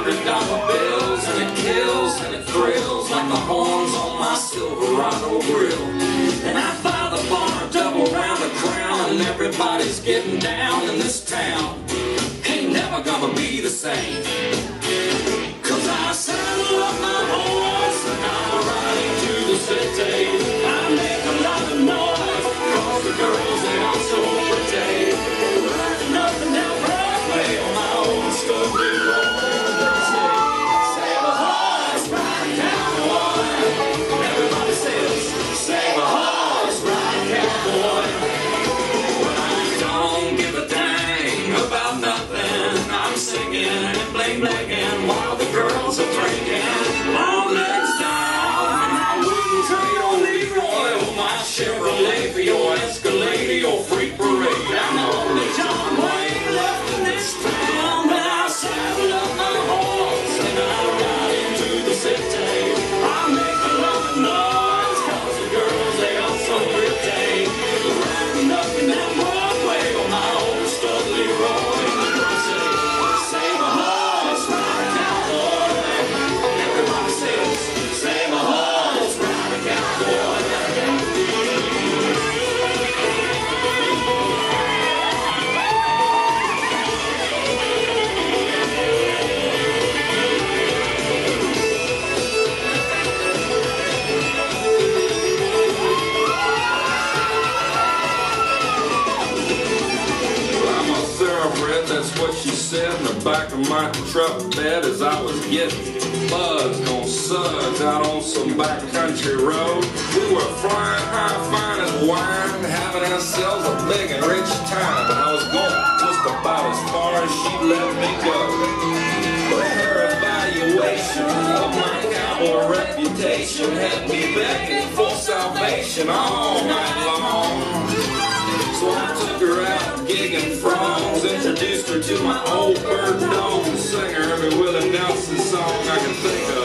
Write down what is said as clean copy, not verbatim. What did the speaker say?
$100 bills, and it kills and it thrills like the horns on my Silverado grill. And I buy the bar double round the crown, and everybody's getting down in this town. Ain't never gonna be the same, 'cause I saddle up my horse and I ride into the city. I make a lot of noise 'cause the girls, they are so pretty. Riding up and down Broadway on my own stubby road. Blinging while the girls are drinking. Long legs down, and I wouldn't trade on Leroy or my Chevrolet for your Escalade or your Freak Parade. I'm the only John Wayne left in this town, but I saddle up my horse and I ride into the city. I make a lot of noise 'cause the girls, they are so pretty. Riding up and down Broadway on my old stud Leroy. Save a horse, ride a cowboy. Everybody says, save a horse, ride a cowboy. I'm a thoroughbred, that's what she said in the back of my truck bed as I was getting buzzed on suds out on some backcountry road. We were flying high, fine as wine, having ourselves a big and rich time, and I was going just about as far as she'd let me go. But her evaluation of my cowboy reputation had me begging for salvation all night long. So I took her out gigging frogs, introduced her to my old bird dog, and sang her every Willie Nelson song I can think of.